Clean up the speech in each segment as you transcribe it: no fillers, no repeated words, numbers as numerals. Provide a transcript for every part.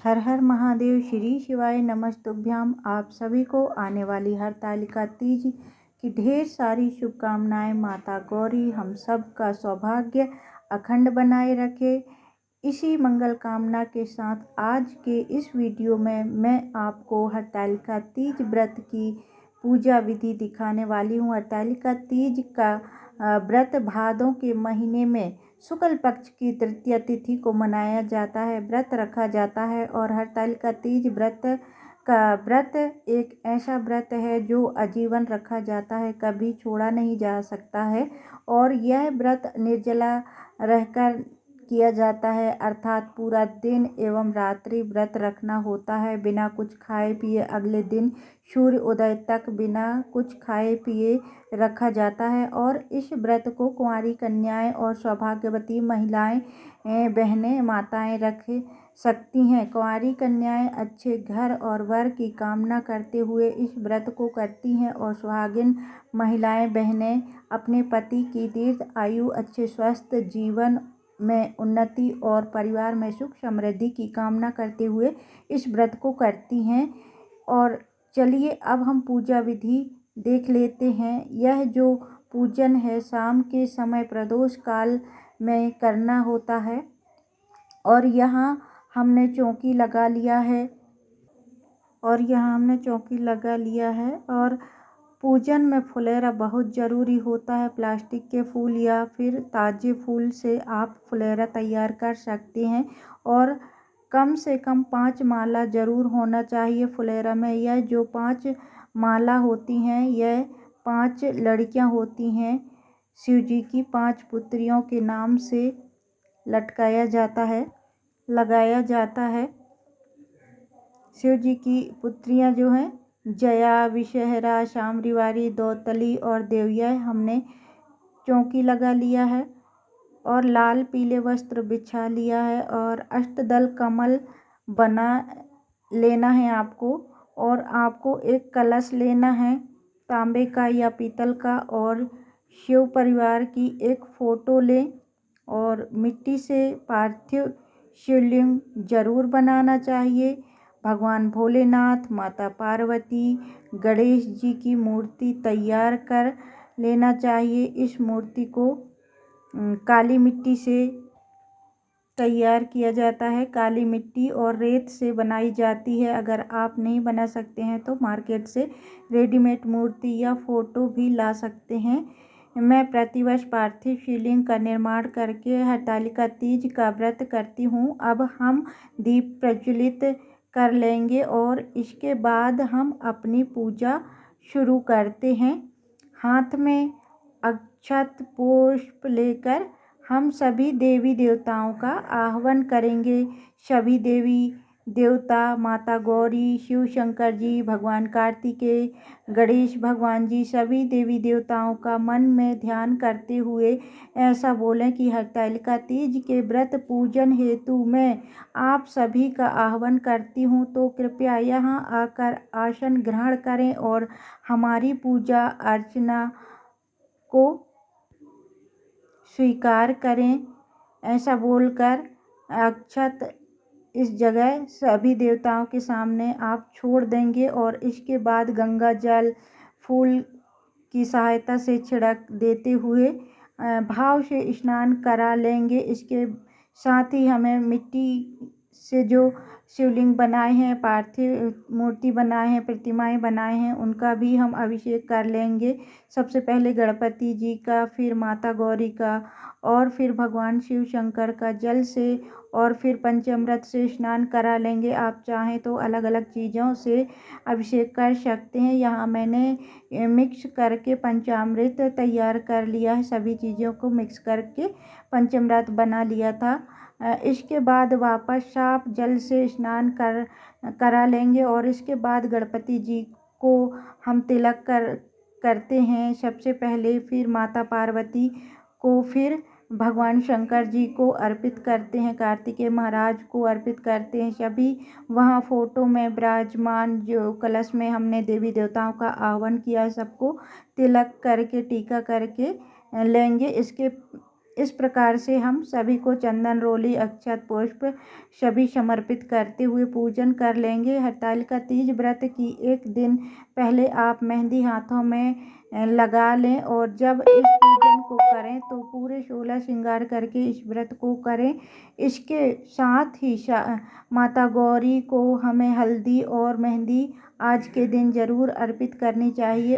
हर हर महादेव। श्री शिवाय नमस्तुभ्याम। आप सभी को आने वाली हरतालिका तीज की ढेर सारी शुभकामनाएं। माता गौरी हम सब का सौभाग्य अखंड बनाए रखे। इसी मंगल कामना के साथ आज के इस वीडियो में मैं आपको हरतालिका तीज व्रत की पूजा विधि दिखाने वाली हूँ। हरतालिका तीज का व्रत भादों के महीने में शुक्ल पक्ष की तृतीया तिथि को मनाया जाता है, व्रत रखा जाता है। और हरतालिका तीज व्रत एक ऐसा व्रत है जो आजीवन रखा जाता है, कभी छोड़ा नहीं जा सकता है। और यह व्रत निर्जला रहकर किया जाता है, अर्थात पूरा दिन एवं रात्रि व्रत रखना होता है। बिना कुछ खाए पिए अगले दिन सूर्य उदय तक बिना कुछ खाए पिए रखा जाता है। और इस व्रत को कुंवारी कन्याएं और सौभाग्यवती महिलाएं बहनें माताएं रख सकती हैं। कुंवारी कन्याएं अच्छे घर और वर की कामना करते हुए इस व्रत को करती हैं और सुहागिन महिलाएं बहनें अपने पति की दीर्घ आयु, अच्छे स्वस्थ जीवन में उन्नति और परिवार में सुख समृद्धि की कामना करते हुए इस व्रत को करती हैं। और चलिए अब हम पूजा विधि देख लेते हैं। यह जो पूजन है शाम के समय प्रदोष काल में करना होता है। और यहाँ हमने चौकी लगा लिया है और पूजन में फुलेरा बहुत ज़रूरी होता है। प्लास्टिक के फूल या फिर ताज़े फूल से आप फुलेरा तैयार कर सकते हैं। और कम से कम 5 माला ज़रूर होना चाहिए फुलेरा में। यह जो 5 माला होती हैं यह 5 लड़कियां होती हैं। शिव जी की 5 पुत्रियों के नाम से लगाया जाता है। शिव जी की पुत्रियां जो हैं जया, विषहरा, शाम्भवी, दौतली और देवया। हमने चौकी लगा लिया है और लाल पीले वस्त्र बिछा लिया है और अष्टदल कमल बना लेना है आपको। और आपको एक कलश लेना है तांबे का या पीतल का। और शिव परिवार की एक फ़ोटो लें और मिट्टी से पार्थिव शिवलिंग जरूर बनाना चाहिए। भगवान भोलेनाथ, माता पार्वती, गणेश जी की मूर्ति तैयार कर लेना चाहिए। इस मूर्ति को काली मिट्टी से तैयार किया जाता है। काली मिट्टी और रेत से बनाई जाती है। अगर आप नहीं बना सकते हैं तो मार्केट से रेडीमेड मूर्ति या फ़ोटो भी ला सकते हैं। मैं प्रतिवर्ष पार्थिव शिवलिंग का निर्माण करके हरतालिका तीज का व्रत करती हूँ। अब हम दीप प्रज्वलित कर लेंगे और इसके बाद हम अपनी पूजा शुरू करते हैं। हाथ में अक्षत पुष्प लेकर हम सभी देवी देवताओं का आह्वान करेंगे। सभी देवी देवता, माता गौरी, शिव शंकर जी, भगवान कार्तिकेय, गणेश भगवान जी, सभी देवी देवताओं का मन में ध्यान करते हुए ऐसा बोलें कि हरतालिका तीज के व्रत पूजन हेतु मैं आप सभी का आह्वान करती हूँ, तो कृपया यहाँ आकर आसन ग्रहण करें और हमारी पूजा अर्चना को स्वीकार करें। ऐसा बोलकर अक्षत इस जगह सभी देवताओं के सामने आप छोड़ देंगे और इसके बाद गंगा जल फूल की सहायता से छिड़क देते हुए भाव से स्नान करा लेंगे। इसके साथ ही हमें मिट्टी से जो शिवलिंग बनाए हैं, पार्थिव मूर्ति बनाए हैं, प्रतिमाएं बनाए हैं, उनका भी हम अभिषेक कर लेंगे। सबसे पहले गणपति जी का, फिर माता गौरी का और फिर भगवान शिव शंकर का जल से और फिर पंचामृत से स्नान करा लेंगे। आप चाहें तो अलग अलग चीज़ों से अभिषेक कर सकते हैं। यहाँ मैंने मिक्स करके पंचामृत तैयार कर लिया है। सभी चीज़ों को मिक्स करके पंचामृत बना लिया था। इसके बाद वापस साफ जल से स्नान करा लेंगे और इसके बाद गणपति जी को हम तिलक करते हैं सबसे पहले, फिर माता पार्वती को, फिर भगवान शंकर जी को अर्पित करते हैं, कार्तिकेय महाराज को अर्पित करते हैं। सभी वहाँ फोटो में विराजमान जो कलश में हमने देवी देवताओं का आह्वान किया है सबको तिलक करके टीका करके लेंगे। इसके इस प्रकार से हम सभी को चंदन, रोली, अक्षत, पुष्प सभी समर्पित करते हुए पूजन कर लेंगे। हरतालिका तीज व्रत की एक दिन पहले आप मेहंदी हाथों में लगा लें और जब इस पूजन को करें तो पूरे 16 श्रृंगार करके इस व्रत को करें। इसके साथ ही माता गौरी को हमें हल्दी और मेहंदी आज के दिन ज़रूर अर्पित करनी चाहिए।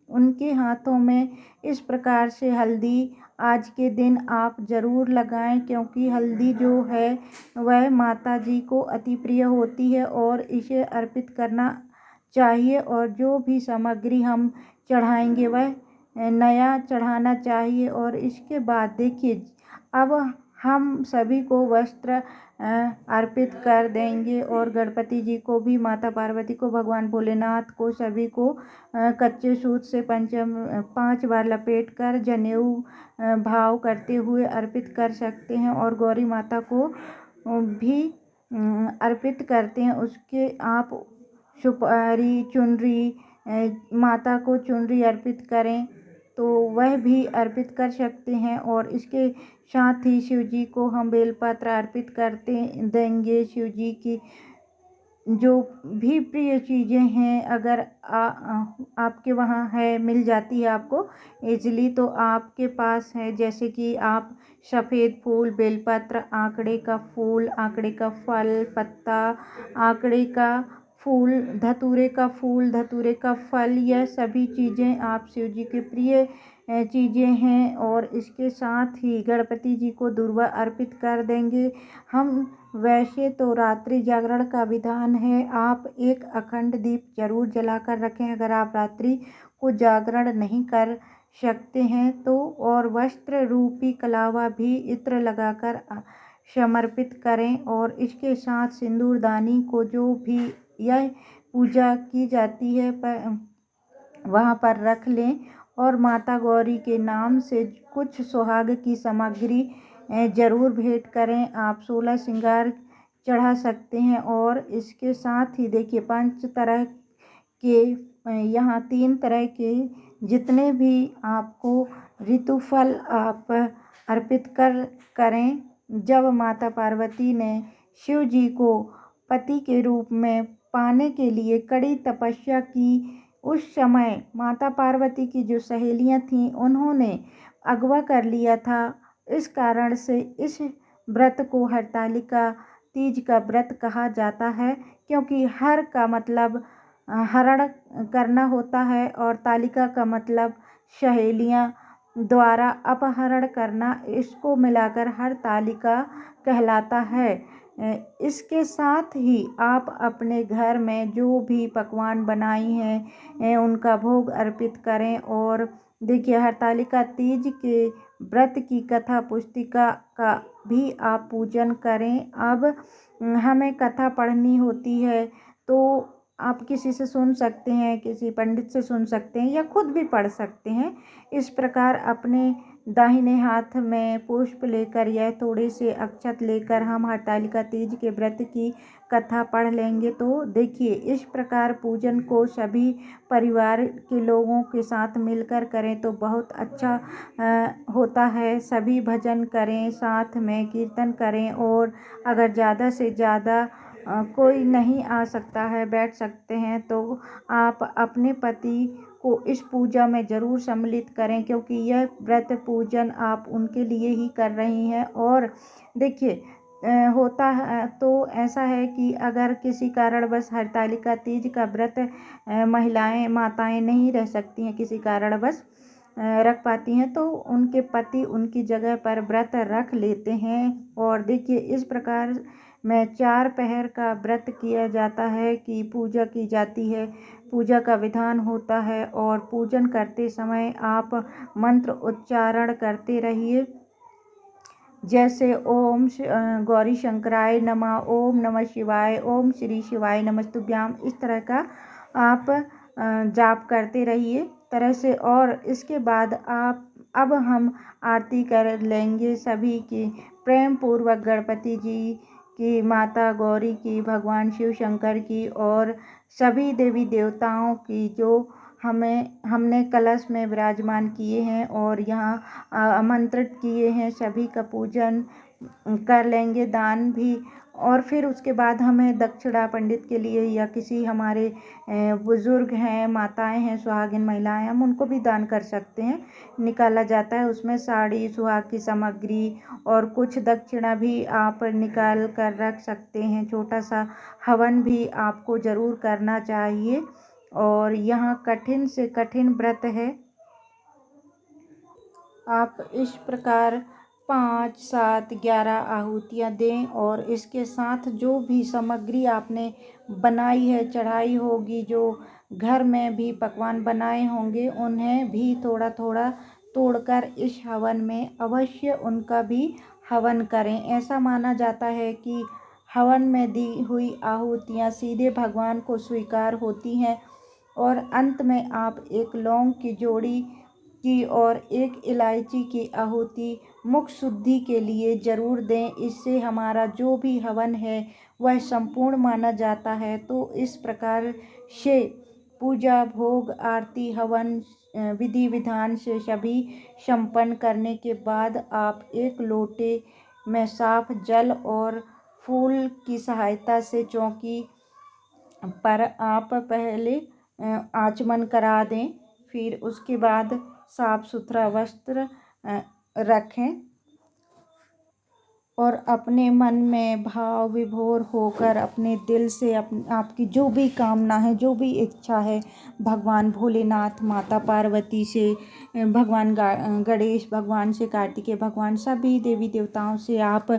उनके हाथों में इस प्रकार से हल्दी आज के दिन आप ज़रूर लगाएं, क्योंकि हल्दी जो है वह माता जी को अति प्रिय होती है और इसे अर्पित करना चाहिए। और जो भी सामग्री हम चढ़ाएंगे वह नया चढ़ाना चाहिए। और इसके बाद देखिए, अब हम सभी को वस्त्र अर्पित कर देंगे और गणपति जी को भी, माता पार्वती को, भगवान भोलेनाथ को, सभी को कच्चे सूत से 5 बार लपेट कर जनेऊ भाव करते हुए अर्पित कर सकते हैं। और गौरी माता को भी अर्पित करते हैं। उसके आप सुपारी, चुनरी, माता को चुनरी अर्पित करें तो वह भी अर्पित कर सकते हैं। और इसके साथ ही शिव जी को हम बेलपत्र अर्पित करते देंगे। शिव जी की जो भी प्रिय चीज़ें हैं, अगर आपके वहाँ है, मिल जाती है आपको इजली, तो आपके पास है, जैसे कि आप सफ़ेद फूल, बेलपत्र, आंकड़े का फूल, आंकड़े का फल, पत्ता, आंकड़े का फूल, धतूरे का फूल, धतूरे का फल, यह सभी चीज़ें आप शिव जी के प्रिय चीज़ें हैं। और इसके साथ ही गणपति जी को दूर्वा अर्पित कर देंगे हम। वैसे तो रात्रि जागरण का विधान है, आप एक अखंड दीप जरूर जलाकर रखें अगर आप रात्रि को जागरण नहीं कर सकते हैं तो। और वस्त्र रूपी कलावा भी इत्र लगाकर समर्पित करें। और इसके साथ सिंदूरदानी को, जो भी यह पूजा की जाती है, वहाँ पर रख लें और माता गौरी के नाम से कुछ सुहाग की सामग्री ज़रूर भेंट करें। आप 16 श्रृंगार चढ़ा सकते हैं। और इसके साथ ही देखिए, 5 तरह के, यहाँ 3 तरह के जितने भी आपको ऋतुफल आप अर्पित करें। जब माता पार्वती ने शिव जी को पति के रूप में पाने के लिए कड़ी तपस्या की, उस समय माता पार्वती की जो सहेलियां थीं उन्होंने अगवा कर लिया था। इस कारण से इस व्रत को हरतालिका तीज का व्रत कहा जाता है, क्योंकि हर का मतलब हरण करना होता है और तालिका का मतलब सहेलियां द्वारा अपहरण करना। इसको मिलाकर हरतालिका कहलाता है। इसके साथ ही आप अपने घर में जो भी पकवान बनाई हैं उनका भोग अर्पित करें। और देखिए, हरतालिका तीज के व्रत की कथा पुस्तिका का भी आप पूजन करें। अब हमें कथा पढ़नी होती है तो आप किसी से सुन सकते हैं, किसी पंडित से सुन सकते हैं या खुद भी पढ़ सकते हैं। इस प्रकार अपने दाहिने हाथ में पुष्प लेकर या थोड़े से अक्षत लेकर हम हरतालिका तीज के व्रत की कथा पढ़ लेंगे। तो देखिए, इस प्रकार पूजन को सभी परिवार के लोगों के साथ मिलकर करें तो बहुत अच्छा होता है। सभी भजन करें, साथ में कीर्तन करें। और अगर ज़्यादा से ज़्यादा कोई नहीं आ सकता है, बैठ सकते हैं, तो आप अपने पति को इस पूजा में ज़रूर सम्मिलित करें, क्योंकि यह व्रत पूजन आप उनके लिए ही कर रही हैं। और देखिए, होता है तो ऐसा है कि अगर किसी कारणवश हरतालिका तीज का व्रत महिलाएं, माताएं नहीं रह सकती हैं, किसी कारणवश रख पाती हैं, तो उनके पति उनकी जगह पर व्रत रख लेते हैं। और देखिए, इस प्रकार में 4 पहर का व्रत किया जाता है कि पूजा की जाती है, पूजा का विधान होता है। और पूजन करते समय आप मंत्र उच्चारण करते रहिए, जैसे ओम गौरी शंकराय नमः, ओम नमः शिवाय, ओम श्री शिवाय नमस्तुभ्याम, इस तरह का आप जाप करते रहिए तरह से। और इसके बाद अब हम आरती कर लेंगे सभी की, प्रेम पूर्वक गणपति जी की, माता गौरी की, भगवान शिव शंकर की और सभी देवी देवताओं की जो हमने कलश में विराजमान किए हैं और यहाँ आमंत्रित किए हैं। सभी का पूजन कर लेंगे, दान भी। और फिर उसके बाद हमें दक्षिणा पंडित के लिए या किसी हमारे बुज़ुर्ग हैं, माताएं हैं, सुहागिन महिलाएं, हम उनको भी दान कर सकते हैं, निकाला जाता है। उसमें साड़ी, सुहाग की सामग्री और कुछ दक्षिणा भी आप निकाल कर रख सकते हैं। छोटा सा हवन भी आपको ज़रूर करना चाहिए। और यहाँ कठिन से कठिन व्रत है। आप इस प्रकार 5, 7, 11 आहुतियाँ दें और इसके साथ जो भी सामग्री आपने बनाई है, चढ़ाई होगी, जो घर में भी पकवान बनाए होंगे, उन्हें भी थोड़ा थोड़ा तोड़कर इस हवन में अवश्य उनका भी हवन करें। ऐसा माना जाता है कि हवन में दी हुई आहुतियाँ सीधे भगवान को स्वीकार होती हैं। और अंत में आप एक लौंग की जोड़ी की और एक इलायची की आहुति मुख शुद्धि के लिए ज़रूर दें। इससे हमारा जो भी हवन है वह संपूर्ण माना जाता है। तो इस प्रकार से पूजा, भोग, आरती, हवन विधि विधान से सभी संपन्न करने के बाद आप एक लोटे में साफ जल और फूल की सहायता से चौकी पर आप पहले आचमन करा दें। फिर उसके बाद साफ सुथरा वस्त्र रखें और अपने मन में भाव विभोर होकर अपने दिल से आपकी जो भी कामना है, जो भी इच्छा है, भगवान भोलेनाथ, माता पार्वती से, भगवान गणेश भगवान से, कार्तिकेय भगवान, सभी देवी देवताओं से आप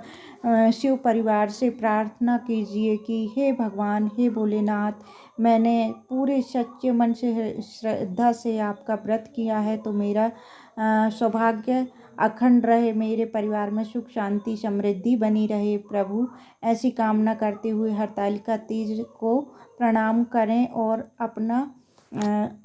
शिव परिवार से प्रार्थना कीजिए कि हे भगवान, हे भोलेनाथ, मैंने पूरे सच्चे मन से, श्रद्धा से आपका व्रत किया है, तो मेरा सौभाग्य अखंड रहे, मेरे परिवार में सुख शांति समृद्धि बनी रहे। प्रभु, ऐसी कामना करते हुए हरतालिका तीज को प्रणाम करें और अपना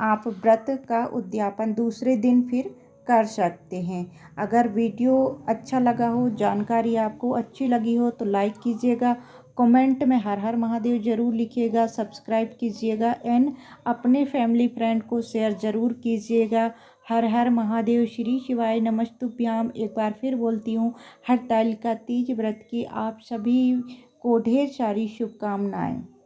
आप व्रत का उद्यापन दूसरे दिन फिर कर सकते हैं। अगर वीडियो अच्छा लगा हो, जानकारी आपको अच्छी लगी हो, तो लाइक कीजिएगा, कमेंट में हर हर महादेव ज़रूर लिखिएगा, सब्सक्राइब कीजिएगा एंड अपने फैमिली फ्रेंड को शेयर ज़रूर कीजिएगा। हर हर महादेव, श्री शिवाय नमस्तुभ्याम। एक बार फिर बोलती हूँ, हरतालिका तीज व्रत की आप सभी को ढेर सारी शुभकामनाएं।